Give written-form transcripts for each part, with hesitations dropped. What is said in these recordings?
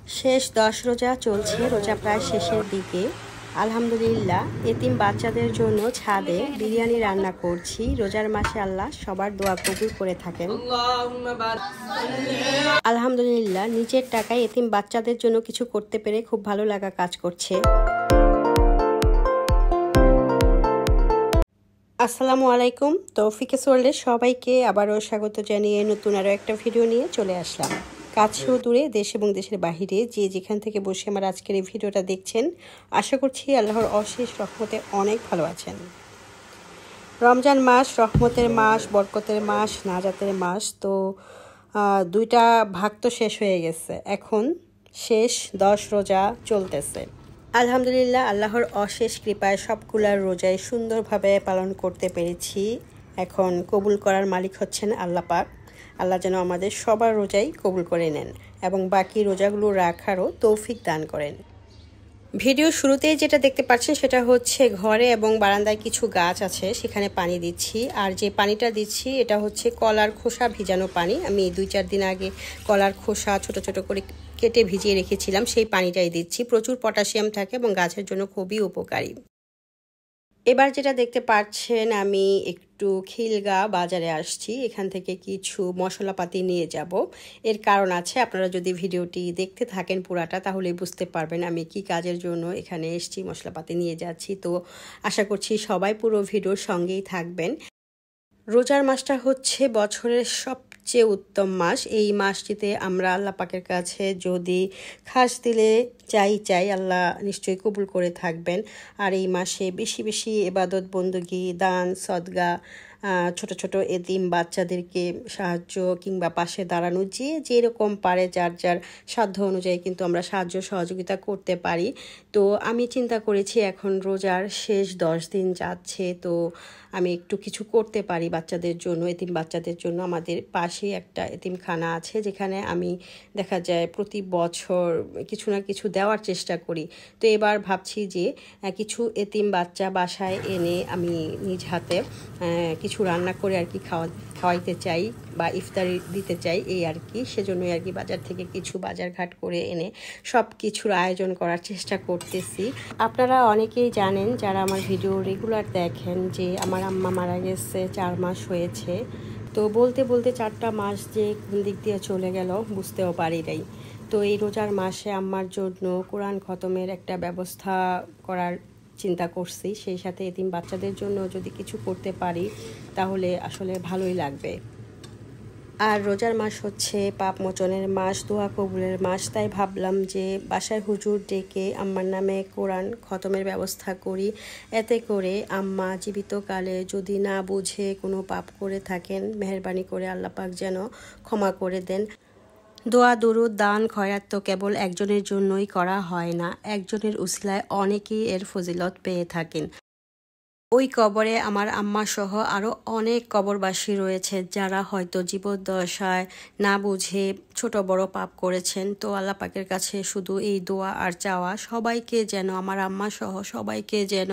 শেষ 10 রোজা চলছে, রোজা প্রায় শেষের দিকে। আলহামদুলিল্লাহ, এতিম বাচ্চাদের জন্য ছাদে বিরিয়ানি রান্না করছি। রোজার মাসে আল্লাহ সবার দোয়া কবুল করে থাকেন। আলহামদুলিল্লাহ, নিজের টাকায় এতিম বাচ্চাদের জন্য কিছু করতে পেরে খুব ভালো লাগা কাজ করছে। আসসালামু আলাইকুম। তৌফিকেস ওয়ার্ল্ডে সবাইকে আবারও স্বাগত জানিয়ে নতুন আরও একটা ভিডিও নিয়ে চলে আসলাম। কাছেও দূরে, দেশ এবং দেশের বাহিরে যে যেখান থেকে বসে আমার আজকের এই ভিডিওটা দেখছেন, আশা করছি আল্লাহর অশেষ রহমতে অনেক ভালো আছেন। রমজান মাস রহমতের মাস, বরকতের মাস, নাজাতের মাস। তো দুইটা ভাগ তো শেষ হয়ে গেছে, এখন শেষ 10 রোজা চলতেছে। আলহামদুলিল্লাহ, আল্লাহর অশেষ কৃপায় সবগুলার রোজাই সুন্দরভাবে পালন করতে পেরেছি। এখন কবুল করার মালিক হচ্ছেন আল্লাহ পাক। আল্লাহ যেন আমাদের সবার রোজাই কবুল করে নেন এবং বাকি রোজাগুলো রাখারও তৌফিক দান করেন। ভিডিও শুরুতেই যেটা দেখতে পাচ্ছেন সেটা হচ্ছে ঘরে এবং বারান্দায় কিছু গাছ আছে, সেখানে পানি দিচ্ছি। আর যে পানিটা দিচ্ছি এটা হচ্ছে কলার খোসা ভিজানো পানি। আমি 2-4 দিন আগে কলার খোসা ছোট ছোট করে কেটে ভিজিয়ে রেখেছিলাম, সেই পানিটাই দিচ্ছি। প্রচুর পটাশিয়াম থাকে এবং গাছের জন্য খুবই উপকারী। এবার যেটা দেখতে পাচ্ছেন, আমি একটু খিলগা বাজারে আসছি, এখান থেকে কিছু মশলাপাতি নিয়ে যাব। এর কারণ আছে, আপনারা যদি ভিডিওটি দেখতে থাকেন পুরাটা তাহলে বুঝতে পারবেন আমি কি কাজের জন্য এখানে এসেছি, মশলাপাতি নিয়ে যাচ্ছি। তো আশা করছি সবাই পুরো ভিডিওর সঙ্গেই থাকবেন। রোজার মাসটা হচ্ছে বছরের সবচেয়ে উত্তম মাস। এই মাসটিতে আমরা আল্লাহ পাকের কাছে যদি খাস দিলে চাই আল্লাহ নিশ্চয়ই কবুল করে থাকবেন। আর এই মাসে বেশি বেশি ইবাদত বন্দুকি, দান সদগা, ছোট ছোট এতিম বাচ্চাদেরকে সাহায্য কিংবা পাশে দাঁড়ানো, যে যেরকম পারে যার যার সাধ্য অনুযায়ী কিন্তু আমরা সাহায্য সহযোগিতা করতে পারি। তো আমি চিন্তা করেছি এখন রোজার শেষ 10 দিন যাচ্ছে, তো আমি একটু কিছু করতে পারি বাচ্চাদের জন্য, এতিম বাচ্চাদের জন্য। আমাদের পাশেই একটা এতিমখানা আছে, যেখানে আমি দেখা যায় প্রতি বছর কিছু না কিছু দেওয়ার চেষ্টা করি। তো এবার ভাবছি যে কিছু এতিম বাচ্চা বাসায় এনে আমি নিজ হাতে কিছু রান্না করে আর কি খাওয়াইতে চাই বা ইফতারি দিতে চাই, এই আর কি। সেজন্যই আর কি বাজার থেকে কিছু বাজারঘাট করে এনে সব কিছুর আয়োজন করার চেষ্টা করতেছি। আপনারা অনেকেই জানেন যারা আমার ভিডিও রেগুলার দেখেন যে আমার আম্মা মারা গেছে 4 মাস হয়েছে। তো বলতে বলতে 4টা মাস যে কোন দিক দিয়ে চলে গেল বুঝতেও পারি নাই। তো এই রোজার মাসে আম্মার জন্য কোরআন খতমের একটা ব্যবস্থা করার চিন্তা করছি। সেই সাথে এতিম বাচ্চাদের জন্য যদি কিছু করতে পারি তাহলে আসলে ভালোই লাগবে। আর রোজার মাস হচ্ছে পাপ মোচনের মাস, দোয়া কবুলের মাস। তাই ভাবলাম যে বাসায় হুজুর ডেকে আম্মার নামে কোরআন খতমের ব্যবস্থা করি। এতে করে আম্মা জীবিতকালে যদি না বুঝে কোনো পাপ করে থাকেন, মেহেরবানি করে আল্লাহ পাক যেন ক্ষমা করে দেন। দোয়া দুরুদ দান খয়রাত তো কেবল একজনের জন্যই করা হয় না, একজনের উসিলায় অনেকেই এর ফজিলত পেয়ে থাকেন। ওই কবরে আমার আম্মা সহ আরও অনেক কবরবাসী রয়েছে যারা হয়তো জীবদ্দশায় না বুঝে ছোট বড় পাপ করেছেন। তো আল্লাহ পাকের কাছে শুধু এই দোয়া আর চাওয়া, সবাইকে যেন, আমার আম্মা সহ সবাইকে যেন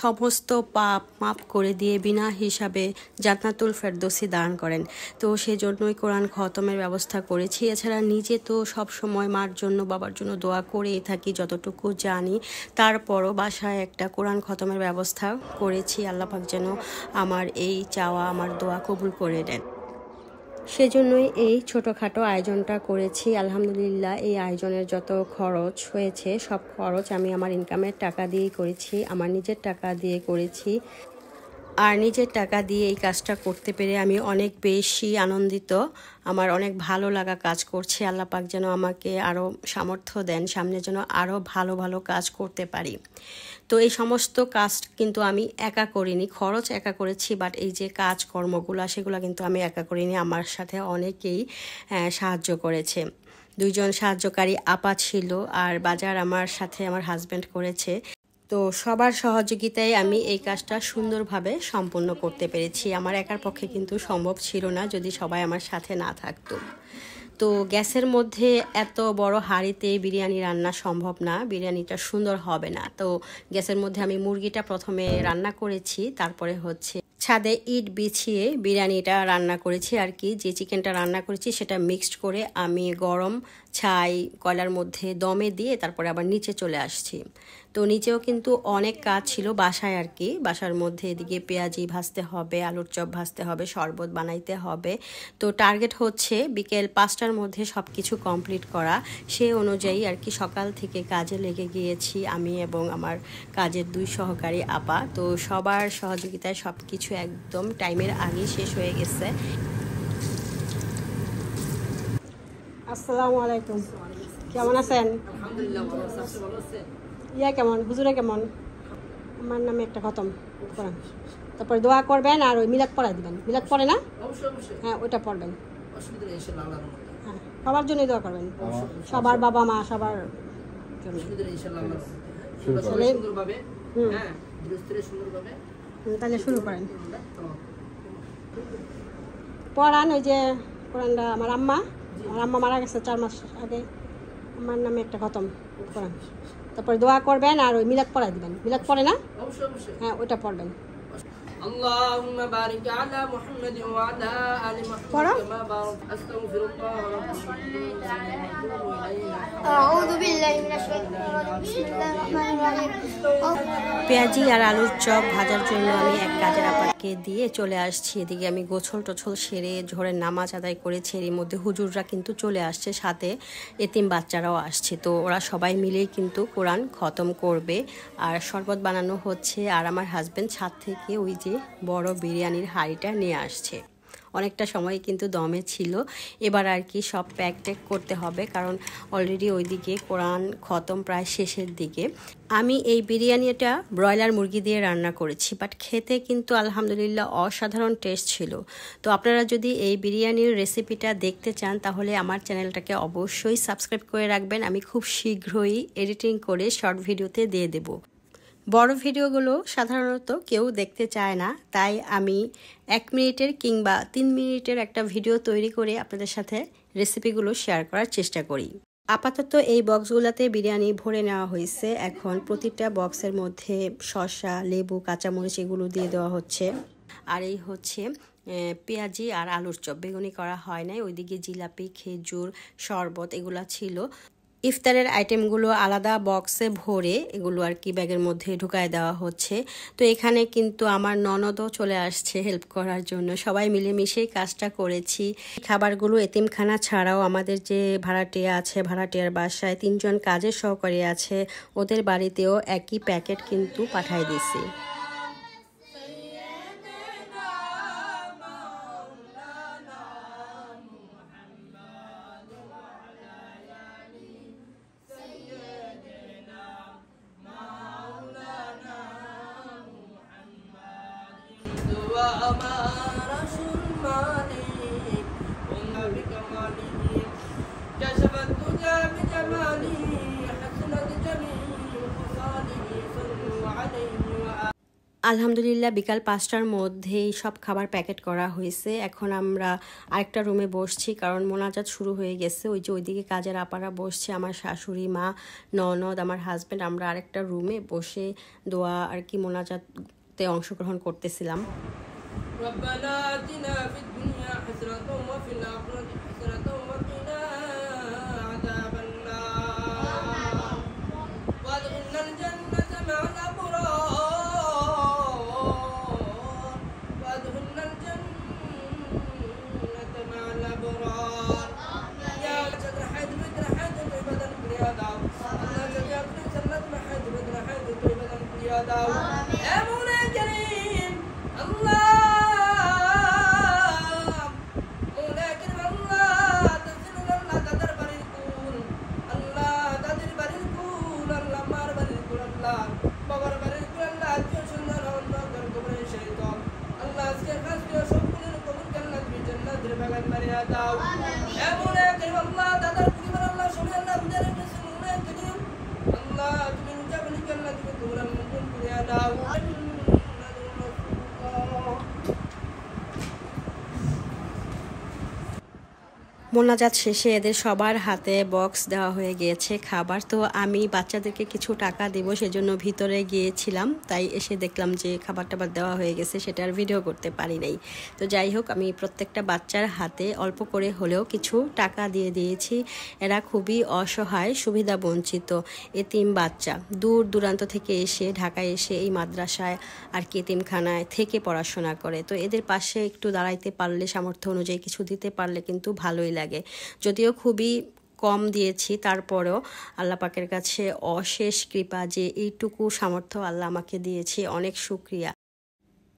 সমস্ত পাপ মাফ করে দিয়ে বিনা হিসাবে জান্নাতুল ফেরদৌসি দান করেন। তো সেজন্যই কোরআন খতমের ব্যবস্থা করেছি। এছাড়া নিজে তো সব সময় মার জন্য বাবার জন্য দোয়া করেই থাকি যতটুকু জানি, তারপরও বাসায় একটা কোরআন খতমের ব্যবস্থা করেছি। আল্লাহ পাক যেন আমার এই চাওয়া, আমার দোয়া কবুল করে নেন। সেজন্যই এই ছোটোখাটো আয়োজনটা করেছি। আলহামদুলিল্লাহ, এই আয়োজনের যত খরচ হয়েছে সব খরচ আমি আমার ইনকামের টাকা দিয়েই করেছি, আমার নিজের টাকা দিয়ে করেছি। আর নিজের টাকা দিয়ে এই কাজটা করতে পেরে আমি অনেক বেশি আনন্দিত। আমার অনেক ভালো লাগা কাজ করছে। আল্লাহ পাক যেন আমাকে আরও সামর্থ্য দেন, সামনে যেন আরও ভালো ভালো কাজ করতে পারি। তো এই সমস্ত কাজ কিন্তু আমি একা করিনি, খরচ একা করেছি, বাট এই যে কাজকর্মগুলো সেগুলো কিন্তু আমি একা করিনি, আমার সাথে অনেকেই সাহায্য করেছে। 2জন সাহায্যকারী আপা ছিল, আর বাজার আমার সাথে আমার হাজব্যান্ড করেছে। তো সবার সহযোগিতায় আমি এই কাজটা সুন্দরভাবে সম্পন্ন করতে পেরেছি। আমার একার পক্ষে কিন্তু সম্ভব ছিল না যদি সবাই আমার সাথে না থাকতো। তো গ্যাসের মধ্যে এত বড় হাঁড়িতে বিরিয়ানি রান্না সম্ভব না, বিরিয়ানিটা সুন্দর হবে না। তো গ্যাসের মধ্যে আমি মুরগিটা প্রথমে রান্না করেছি, তারপরে হচ্ছে ছাদে ইট বিছিয়ে বিরিয়ানিটা রান্না করেছি আর কি। যে চিকেনটা রান্না করেছি সেটা মিক্সড করে আমি গরম ছাই কয়লার মধ্যে দমে দিয়ে তারপরে আবার নিচে চলে আসছি। তো নিচেও কিন্তু অনেক কাজ ছিল বাসায় আর কি। বাসার মধ্যে এদিকে পেঁয়াজি ভাজতে হবে, আলুর চপ ভাজতে হবে, শরবত বানাইতে হবে। তো টার্গেট হচ্ছে বিকেল 5টার মধ্যে সব কিছু কমপ্লিট করা। সে অনুযায়ী আর কি সকাল থেকে কাজে লেগে গিয়েছি আমি এবং আমার কাজের 2 সহকারী আপা। তো সবার সহযোগিতায় সব কিছু একদম টাইমের আগেই শেষ হয়ে গেছে। আসসালামু আলাইকুম, কেমন আছেন? ইয়া কেমন, হুজুরা কেমন? আমার নামে একটা খতম করেন, তারপরে দোয়া করবেন আর ওই মিলাদ পড়াই দিবেন। মিলাদ পড়ে না? হ্যাঁ, ওইটা পড়বেন। হ্যাঁ, সবার জন্যই দোয়া করবেন, সবার বাবা মা সবার জন্য। তাহলে শুরু করেন, পড়ান। ওই যে কোরআনটা আমার আম্মা মারা গেছে 4 মাস আগে। আমার নামে একটা খতম করেন, তারপরে দোয়া করবেন আর ওই মিলাদ পড়াই দিবেন। মিলাদ পড়ে না? হ্যাঁ, ওইটা পড়বেন। اللهم بارك على محمد وعلى آل محمد كما باركت. أستغفر الله ربي أعوذ بالله من الشيطان الرجيم. بسم الله الرحمن الرحيم. পেঁয়াজি আর আলুর চপ ভাজার জন্য আমি এক কাজের আপাকে দিয়ে চলে আসছি। এদিকে আমি গোছল টোছল সেরে ঝোরের নামাজ আদায় করেছি। এর মধ্যে হুজুররা কিন্তু চলে আসছে, সাথে এতিম বাচ্চারাও আসছে। তো ওরা সবাই মিলেই কিন্তু কোরআন খতম করবে আর শরবত বানানো হচ্ছে। আর আমার হাজব্যান্ড ছাদ থেকে ওই যে বড় বিরিয়ানির হাঁড়িটা নিয়ে আসছে। অনেকটা সময় কিন্তু দমে ছিল। এবার আর কি সব প্যাক ট্যাক করতে হবে, কারণ অলরেডি ওইদিকে কোরআন খতম প্রায় শেষের দিকে। আমি এই বিরিয়ানিটা ব্রয়লার মুরগি দিয়ে রান্না করেছি, বাট খেতে কিন্তু আলহামদুলিল্লাহ অসাধারণ টেস্ট ছিল। তো আপনারা যদি এই বিরিয়ানির রেসিপিটা দেখতে চান তাহলে আমার চ্যানেলটাকে অবশ্যই সাবস্ক্রাইব করে রাখবেন। আমি খুব শীঘ্রই এডিটিং করে শর্ট ভিডিওতে দিয়ে দেব। বড় ভিডিওগুলো সাধারণত কেউ দেখতে চায় না, তাই আমি 1 মিনিটের কিংবা 3 মিনিটের একটা ভিডিও তৈরি করে আপনাদের সাথে রেসিপিগুলো শেয়ার করার চেষ্টা করি। আপাতত এই বক্সগুলোতে বিরিয়ানি ভরে নেওয়া হয়েছে। এখন প্রতিটা বক্সের মধ্যে শসা, লেবু, কাঁচামরিচ এগুলো দিয়ে দেওয়া হচ্ছে। আর এই হচ্ছে পেঁয়াজি আর আলুর চপ, বেগুনি করা হয় নাই। ওইদিকে জিলাপি, খেজুর, শরবত এগুলা ছিল। ইফতারের আইটেমগুলো আলাদা বক্সে ভরে এগুলো আর কি ব্যাগের মধ্যে ঢুকায় দেওয়া হচ্ছে। তো এখানে কিন্তু আমার ননদও চলে আসছে হেল্প করার জন্য। সবাই মিলেমিশেই কাজটা করেছি। খাবারগুলো এতিমখানা ছাড়াও আমাদের যে ভাড়াটিয়া আছে, ভাড়াটিয়ার বাসায় 3 জন কাজের সহকারী আছে, ওদের বাড়িতেও একই প্যাকেট কিন্তু পাঠাই দিছি। আলহামদুলিল্লাহ বিকাল 5টার মধ্যেই সব খাবার প্যাকেট করা হয়েছে। এখন আমরা আরেকটা রুমে বসছি, কারণ মোনাজাত শুরু হয়ে গেছে। ওই যে ওইদিকে কাজের আপারা বসছে, আমার শাশুড়ি মা, ননদ, আমার হাজব্যান্ড। আমরা আরেকটা রুমে বসে দোয়া আর কি মোনাজাতে অংশগ্রহণ করতেছিলাম। ربنا آتنا في الدنيا حسنة وفي الآخرة حسنة وقنا عذاب النار وادخلنا الجنة مع الأبرار وادخلنا الجنة مع الأبرار يا جد حيد بدر حيد بدن يا داو الله جد يا جنة حيد بدر حيد بدن يا داو يا مولاي الكريم الله মোনাজাত শেষে এদের সবার হাতে বক্স দেওয়া হয়ে গিয়েছে খাবার। তো আমি বাচ্চাদেরকে কিছু টাকা দেবো সেজন্য ভিতরে গিয়েছিলাম, তাই এসে দেখলাম যে খাবার টাবার দেওয়া হয়ে গেছে, সেটা আর ভিডিও করতে পারি নাই। তো যাই হোক, আমি প্রত্যেকটা বাচ্চার হাতে অল্প করে হলেও কিছু টাকা দিয়ে দিয়েছি। এরা খুবই অসহায়, সুবিধা বঞ্চিত এতিম বাচ্চা, দূর দূরান্ত থেকে এসে ঢাকায় এসে এই মাদ্রাসায় আর কি এতিমখানায় থেকে পড়াশোনা করে। তো এদের পাশে একটু দাঁড়াইতে পারলে, সামর্থ্য অনুযায়ী কিছু দিতে পারলে কিন্তু ভালোই লাগে। যদিও খুবই কম দিয়েছি, তারপরেও আল্লাহ পাকের কাছে অশেষ কৃপা যে এইটুকু সামর্থ্য আল্লাহ আমাকে দিয়েছে, অনেক শুকরিয়া।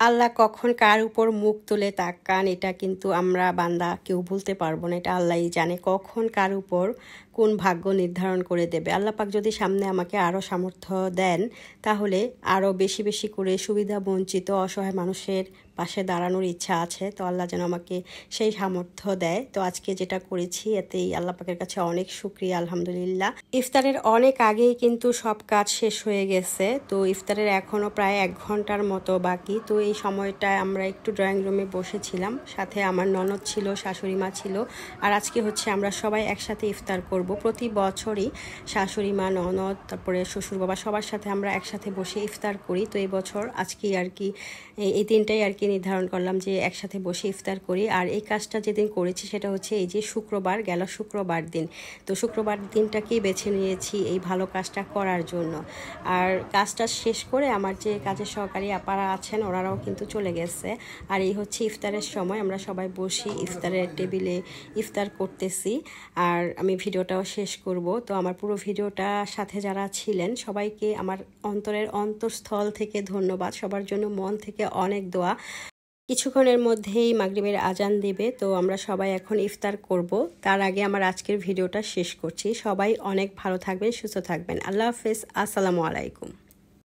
আল্লাহ কখন কার উপর মুখ তুলে তাকান এটা কিন্তু আমরা বান্দা কেউ বলতে পারবো না, এটা আল্লাহই জানে কখন কার উপর কোন ভাগ্য নির্ধারণ করে দেবে। আল্লাহ পাক যদি সামনে আমাকে আরও সামর্থ্য দেন তাহলে আরও বেশি বেশি করে সুবিধা বঞ্চিত অসহায় মানুষের পাশে দাঁড়ানোর ইচ্ছা আছে। তো আল্লাহ যেন আমাকে সেই সামর্থ্য দেয়। তো আজকে যেটা করেছি এতেই আল্লাহ পাকের কাছে অনেক শুকরিয়া, আলহামদুলিল্লাহ। ইফতারের অনেক আগেই কিন্তু সব কাজ শেষ হয়ে গেছে। তো ইফতারের এখনও প্রায় 1 ঘন্টার মতো বাকি। তো এই সময়টায় আমরা একটু ড্রয়িং রুমে বসেছিলাম, সাথে আমার ননদ ছিল, শাশুড়ি মা ছিল। আর আজকে হচ্ছে আমরা সবাই একসাথে ইফতার করব। প্রতি বছরই শাশুড়ি মা, ননদ, তারপরে শ্বশুর বাবা সবার সাথে আমরা একসাথে বসে ইফতার করি। তো এই বছর আজকেই আর কি এই দিনটাই আর কি নির্ধারণ করলাম যে একসাথে বসে ইফতার করি। আর এই কাজটা যেদিন করেছি সেটা হচ্ছে এই যে শুক্রবার, গেল শুক্রবার দিন। তো শুক্রবার দিনটাকেই বেছে নিয়েছি এই ভালো কাজটা করার জন্য। আর কাজটা শেষ করে আমার যে কাজের সহকারী আপারা আছেন ওনারাও কিন্তু চলে গেছে। আর এই হচ্ছে ইফতারের সময়, আমরা সবাই বসি ইফতারের টেবিলে ইফতার করতেছি। আর আমি ভিডিওটাও শেষ করব। তো আমার পুরো ভিডিওটা সাথে যারা ছিলেন সবাইকে আমার অন্তরের অন্তঃস্থল থেকে ধন্যবাদ, সবার জন্য মন থেকে অনেক দোয়া। কিছুক্ষণের মধ্যেই মাগরিবের আজান দেবে, তো আমরা সবাই এখন ইফতার করব। তার আগে আমার আজকের ভিডিওটা শেষ করছি। সবাই অনেক ভালো থাকবেন, সুস্থ থাকবেন। আল্লাহ হাফেজ, আসসালামু আলাইকুম।